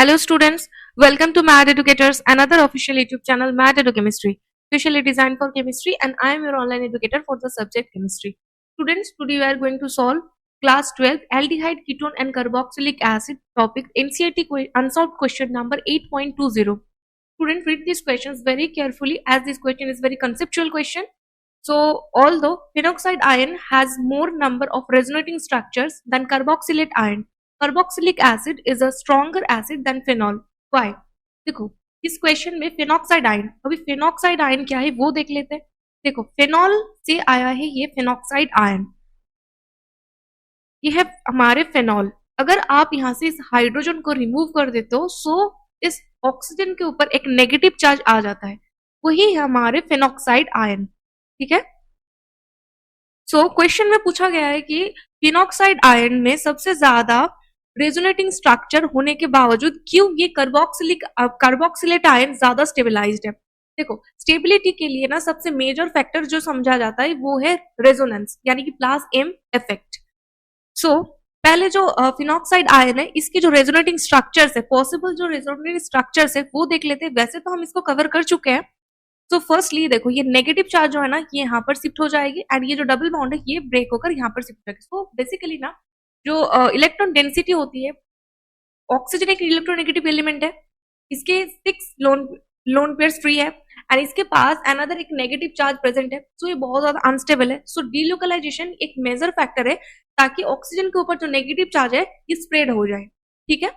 Hello students, welcome to Mad Educators, another official YouTube channel Mad Edu Chemistry, specially designed for chemistry, and I am your online educator for the subject chemistry. Students, today we are going to solve class 12 aldehyde ketone and carboxylic acid topic NCERT unsolved question number 8.20. Students, read these questions very carefully as this question is very conceptual question. So, although phenoxide ion has more number of resonating structures than carboxylate ion, carboxylic acid is a stronger acid than phenol. Why? देखो इस question में phenoxide ion, अभी phenoxide ion क्या है वो देख लेते हैं. देखो फिनॉल से आया है ये फिनॉक्साइड आयन, ये है हमारे फेनॉल. अगर आप यहां से इस हाइड्रोजन को रिमूव कर देते हो सो इस ऑक्सीजन के ऊपर एक नेगेटिव चार्ज आ जाता है, वही है हमारे फिनॉक्साइड आयन. ठीक है. सो क्वेश्चन में पूछा गया है कि फिनॉक्साइड आयन में सबसे ज्यादा रेजोनेटिंग स्ट्रक्चर होने के बावजूद क्यों ये कार्बोक्सिलेट आयन ज्यादा स्टेबलाइज्ड है. देखो स्टेबिलिटी के लिए ना सबसे मेजर फैक्टर जो समझा जाता है वो है रेजोनेंस यानी कि प्लस एम इफेक्ट. सो पहले जो फिनॉक्साइड आयन है इसके जो रेजोनेटिंग स्ट्रक्चर्स है, पॉसिबल जो रेजोनेटिंग स्ट्रक्चर्स है वो देख लेते हैं. वैसे तो हम इसको कवर कर चुके हैं. तो फर्स्टली देखो ये नेगेटिव चार्ज जो है ना ये यहाँ पर शिफ्ट हो जाएगी एंड ये जो डबल बॉन्ड है ये ब्रेक होकर यहाँ पर शिफ्ट हो जाएगी. सो बेसिकली ना जो इलेक्ट्रॉन डेंसिटी होती है, ऑक्सीजन एक इलेक्ट्रोनेगेटिव एलिमेंट है, इसके 6 लोन पेयर्स फ्री है एंड इसके पास अनदर एक नेगेटिव चार्ज प्रेजेंट है. सो ये बहुत ज्यादा अनस्टेबल है. सो डीलोकलाइजेशन एक मेजर फैक्टर है ताकि ऑक्सीजन के ऊपर जो नेगेटिव चार्ज है ये स्प्रेड हो जाए. ठीक है.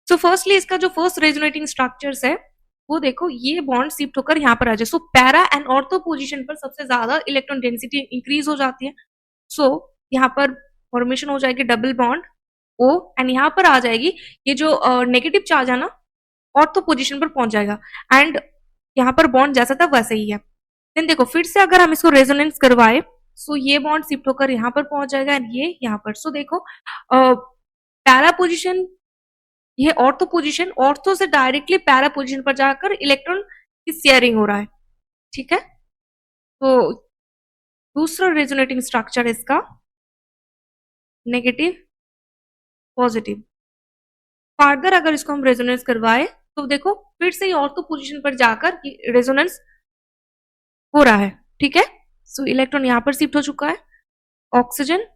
सो फर्स्टली इसका जो फर्स्ट रेजोनेटिंग स्ट्रक्चर्स है वो देखो ये बॉन्ड शिफ्ट होकर यहाँ पर आ जाए. सो पैरा एंड ऑर्थो पोजीशन पर सबसे ज्यादा इलेक्ट्रॉन डेंसिटी इंक्रीज हो जाती है. सो यहाँ पर फॉर्मेशन हो जाएगी डबल बॉन्ड ओ एंड यहाँ पर आ जाएगी ये जो नेगेटिव चार्ज है ना ऑर्थो पोजीशन पर पहुंच जाएगा एंड यहाँ पर बॉन्ड जैसा था वैसे ही है. देन देखो फिर से अगर हम इसको रेजोनेंस करवाए सो ये बॉन्ड शिफ्ट होकर यहाँ पर पहुंच जाएगा एंड ये यहाँ पर. सो देखो पैरा पोजीशन, ये ऑर्थो पोजीशन, ऑर्थो से डायरेक्टली पैरा पोजीशन पर जाकर इलेक्ट्रॉन की शेयरिंग हो रहा है. ठीक है. तो दूसरा रेजोनेटिंग स्ट्रक्चर इसका नेगेटिव पॉजिटिव. फर्दर अगर इसको हम रेजोनेंस करवाए तो देखो फिर से ये ऑर्थो पोजीशन पर जाकर रेजोनेंस हो रहा है. ठीक है. सो इलेक्ट्रॉन यहां पर शिफ्ट हो चुका है. ऑक्सीजन,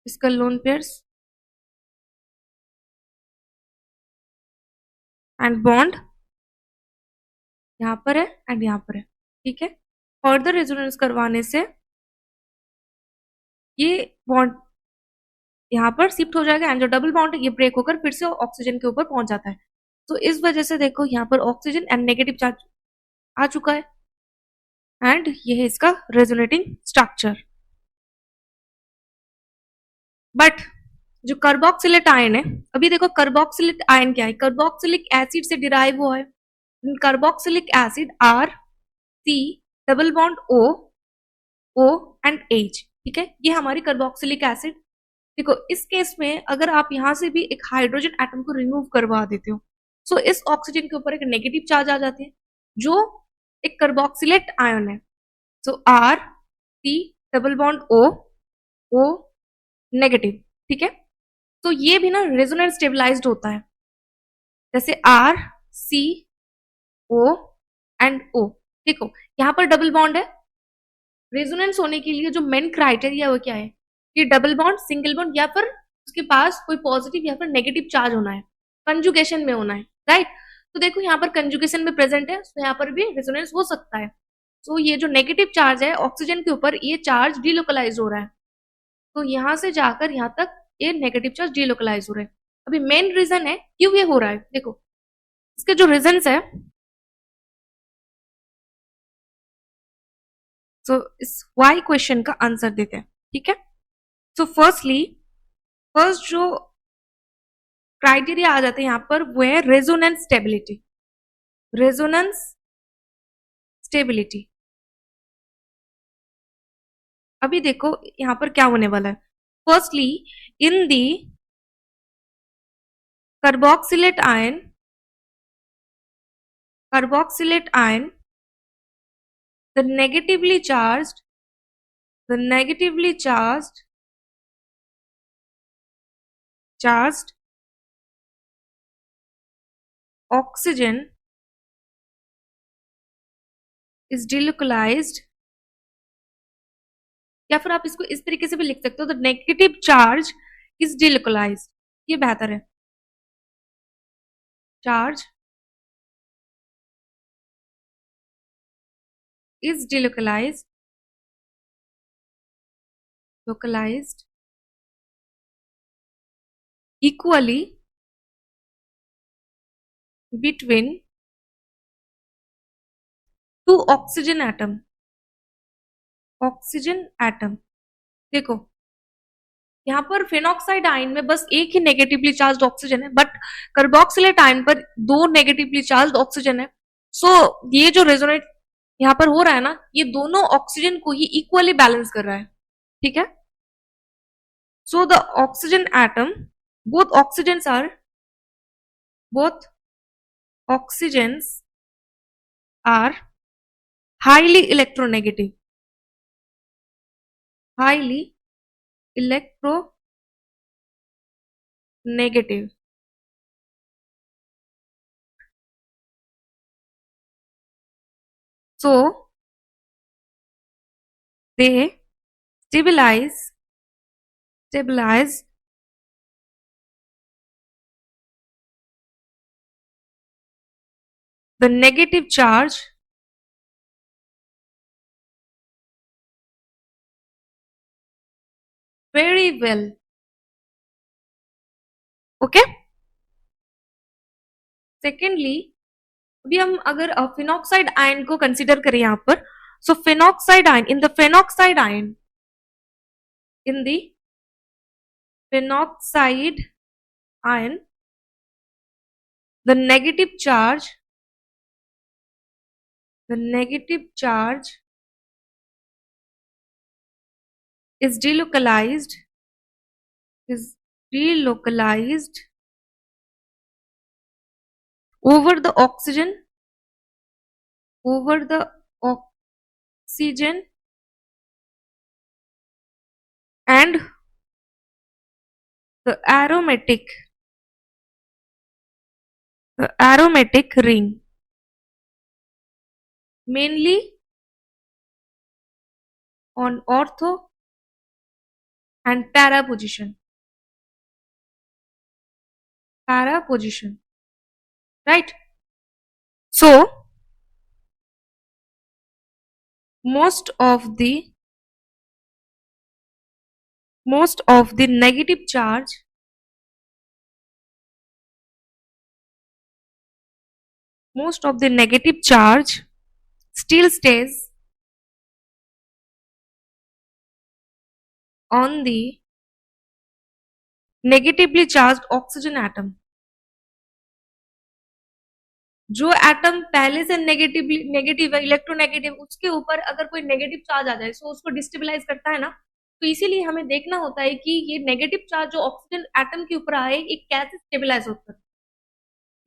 इसका लोन पेयर्स एंड बॉन्ड यहां पर है एंड यहां पर है. ठीक है. फर्दर रेजोनेंस करवाने से ये बॉन्ड यहाँ पर शिफ्ट हो जाएगा एंड जो डबल बॉन्ड है ये ब्रेक होकर फिर से ऑक्सीजन के ऊपर पहुंच जाता है. तो इस वजह से देखो यहाँ पर ऑक्सीजन एंड नेगेटिव चार्ज आ चुका है एंड ये है इसका रेजोनेटिंग स्ट्रक्चर. बट जो कार्बोक्सिलेट आयन है, अभी देखो कार्बोक्सिलिक आयन क्या है, कार्बोक्सिलिक एसिड से डिराइव हुआ है. Carboxylic acid R C double bond O O and H. ठीक है. ये हमारी कार्बोक्सिलिक एसिड. देखो इस केस में अगर आप यहां से भी एक हाइड्रोजन एटम को रिमूव करवा देते हो सो इस ऑक्सीजन के ऊपर एक नेगेटिव चार्ज आ जाती है जो एक कार्बोक्सिलेट आयन है. So R C double bond O O negative. ठीक है. तो ये भी ना रेजोनेंस स्टेबलाइज्ड होता है जैसे आर सी ओ एंड ओ. देखो यहाँ पर डबल बॉन्ड है. रेजोनेंस होने के लिए जो मेन क्राइटेरिया वो क्या है कि डबल बॉन्ड, सिंगल बॉन्ड या फिर उसके पास कोई पॉजिटिव या फिर नेगेटिव चार्ज होना है, कंजुगेशन में होना है. राइट. तो देखो यहाँ पर कंजुगेशन में प्रेजेंट है तो यहाँ पर भी रेजोनेंस हो सकता है. तो ये जो नेगेटिव चार्ज है ऑक्सीजन के ऊपर ये चार्ज डीलोकलाइज हो रहा है. तो यहाँ से जाकर यहाँ तक ये नेगेटिव चार्ज डीलोकलाइज हो रहा है. अभी मेन रीजन है क्यों ये हो रहा है. देखो इसके जो रीजन है तो इस वाई क्वेश्चन का आंसर देते हैं. ठीक है. सो फर्स्टली फर्स्ट जो क्राइटेरिया आ जाते हैं यहाँ पर वो है रेजोनेंस स्टेबिलिटी. Resonance stability. अभी देखो यहाँ पर क्या होने वाला है. Firstly in the carboxylate ion the negatively charged charged oxygen is delocalized, या फिर आप इसको इस तरीके से भी लिख सकते हो, the negative charge is delocalized, ये बेहतर है। Charge is delocalized, localized equally between two oxygen atom, oxygen atom. देखो यहाँ पर फेनॉक्साइड आयन में बस एक ही नेगेटिवली चार्ज ऑक्सीजन है, बट कार्बोक्सिलेट आयन पर दो नेगेटिवली चार्ज ऑक्सीजन है। सो ये जो रेजोनेट यहाँ पर हो रहा है ना, ये दोनों ऑक्सीजन को ही इक्वली बैलेंस कर रहा है, ठीक है। So the oxygen atom, both oxygens are, both oxygens are highly electronegative, highly electronegative, so they stabilize the negative charge very well, okay। Secondly अभी हम अगर फिनॉक्साइड आयन को कंसिडर करें यहां पर, so phenoxide ion, in the phenoxide ion, in the phenoxide ion, the negative charge, the negative charge is delocalized, is delocalized over the oxygen, over the oxygen and the aromatic ring, mainly on ortho and para position, right। So most of the negative charge, most of the negative charge still stays on the negatively charged oxygen atom। जो atom पहले से negative है, electronegative, उसके ऊपर अगर कोई negative charge आ जाए तो उसको डिस्टेबलाइज करता है ना, तो इसीलिए हमें देखना होता है कि ये नेगेटिव चार्ज जो ऑक्सीजन एटम के ऊपर आए, ये कैसे स्टेबलाइज होता है,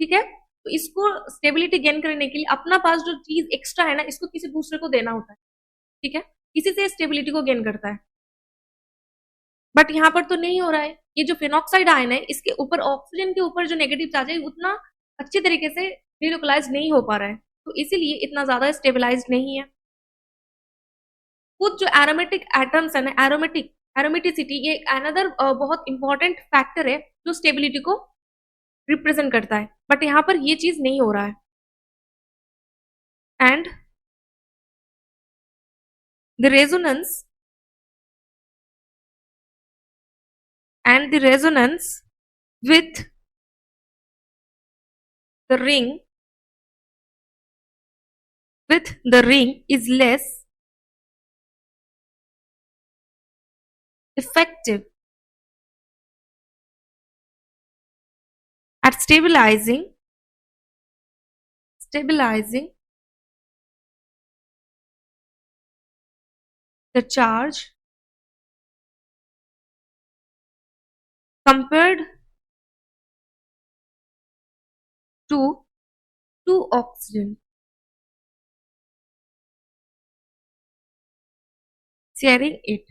ठीक है। तो इसको स्टेबिलिटी गेन करने के लिए अपना पास जो चीज एक्स्ट्रा है ना, इसको किसी दूसरे को देना होता है, ठीक है। इसी से स्टेबिलिटी को गेन करता है, बट यहाँ पर तो नहीं हो रहा है। ये जो फिनॉक्साइड आयन है, इसके ऊपर ऑक्सीजन के ऊपर जो नेगेटिव चार्ज है उतना अच्छे तरीके से डिलोकलाइज नहीं हो पा रहा है, तो इसीलिए इतना ज्यादा स्टेबलाइज नहीं है। कुछ जो एरोमेटिक एटम्स है ना, एरोमेटिसिटी, ये अनदर बहुत इंपॉर्टेंट फैक्टर है जो स्टेबिलिटी को रिप्रेजेंट करता है, बट यहाँ पर ये चीज नहीं हो रहा है। And the resonance with the ring is less effective at stabilizing the charge compared to oxygen, sharing it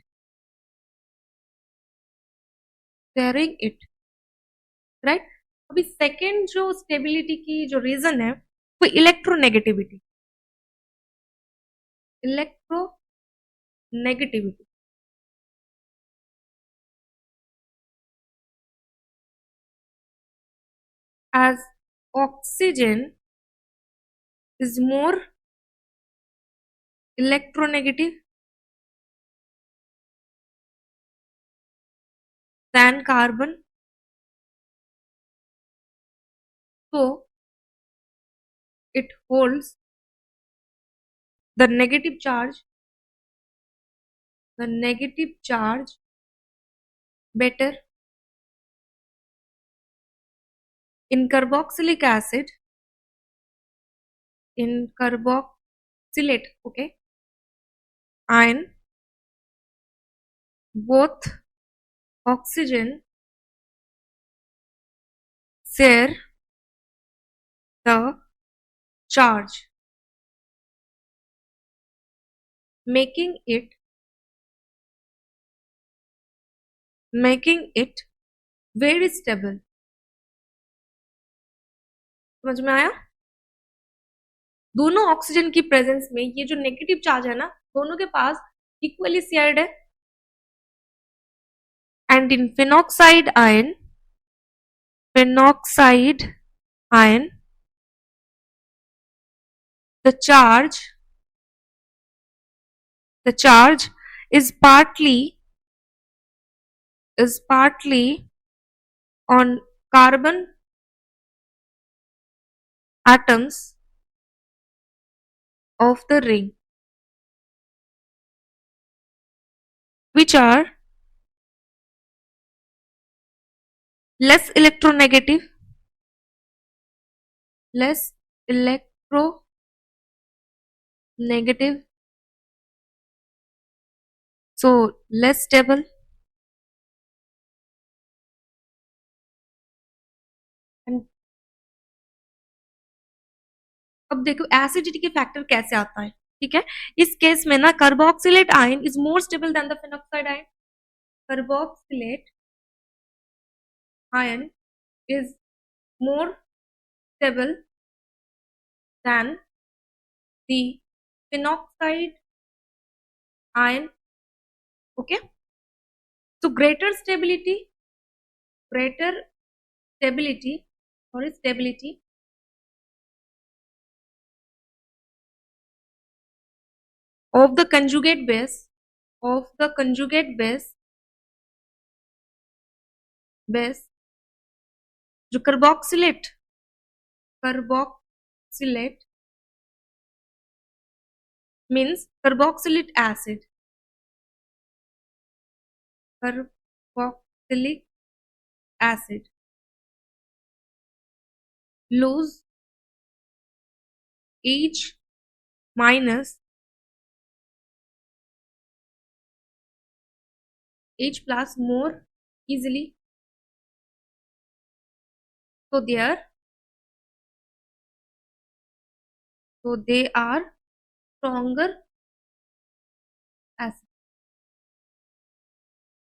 right. अभी सेकेंड जो स्टेबिलिटी की जो रीजन है वो electronegativity. Electronegativity as oxygen is more electronegative than carbon, so it holds the negative charge better. In carboxylic acid, in carboxylate, okay, ion, both oxygen share the charge, making it very stable. समझ में आया? दोनों oxygen की presence में ये जो negative charge है ना, दोनों के पास इक्वली शेयर्ड है। And in phenoxide ion, the charge is partly on carbon atoms of the ring, which are less electronegative, so less stable. And अब देखो एसिडिटी के फैक्टर कैसे आता है, ठीक है। इस केस में ना carboxylate ion is more stable then the phenoxide ion. Carboxylate ion is more stable than the phenoxide ion. Okay, so greater stability of the conjugate base जो carboxylate means carboxylic acid lose H minus H plus more easily, so they are stronger acid.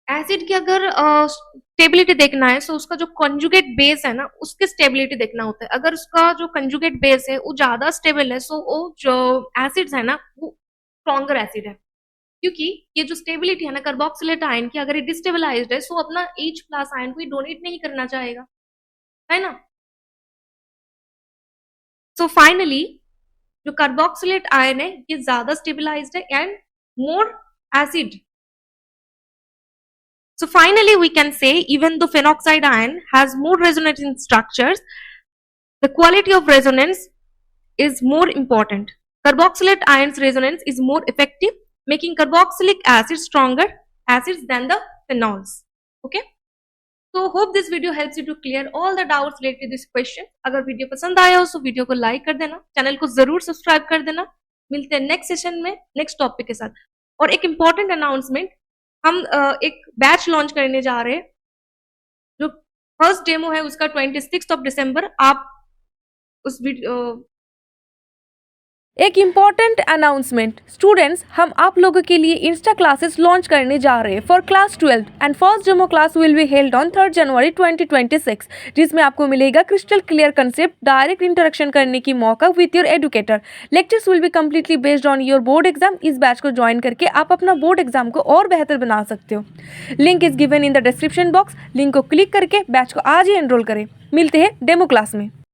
Acid की अगर stability देखना है तो उसका जो conjugate base है ना उसकी स्टेबिलिटी देखना होता है। अगर उसका जो कंजुगेट बेस है वो ज्यादा स्टेबल है, सो वो जो एसिड्स है ना वो स्ट्रॉन्गर एसिड है। क्योंकि ये जो स्टेबिलिटी है ना कार्बोक्सिलेट आयन की, अगर ये डिस्टेबलाइज्ड है सो अपना H प्लस आयन को डोनेट नहीं करना चाहेगा, है ना। सो फाइनली जो कार्बोक्सिलेट आयन है ये ज्यादा स्टेबलाइज्ड है and more acid. So finally we can say even though phenoxide ion has more resonating structures, the quality of resonance is more important. Carboxylate ion's resonance is more effective, making carboxylic acid stronger acids than the phenols. Okay, so hope this video helps you to clear all the doubts related to this question. अगर video पसंद आया हो तो video को like कर देना, channel को जरूर सब्सक्राइब कर देना। मिलते हैं नेक्स्ट सेशन में नेक्स्ट टॉपिक के साथ। और एक इम्पॉर्टेंट अनाउंसमेंट, हम एक बैच लॉन्च करने जा रहे हैं। जो फर्स्ट डेमो है उसका 26 December। आप उस एक इम्पॉर्टेंट अनाउंसमेंट स्टूडेंट्स, हम आप लोगों के लिए इंस्टा क्लासेस लॉन्च करने जा रहे हैं for class 12 and first demo class will be held on 3 जनवरी 2026, जिसमें आपको मिलेगा crystal clear concept, direct interaction करने की मौका with your educator. Lectures will be completely based on your board exam. इस बैच को ज्वाइन करके आप अपना बोर्ड एग्जाम को और बेहतर बना सकते हो। Link is given in the description box. Link को क्लिक करके बैच को आज ही एनरोल करें। मिलते हैं डेमो क्लास में।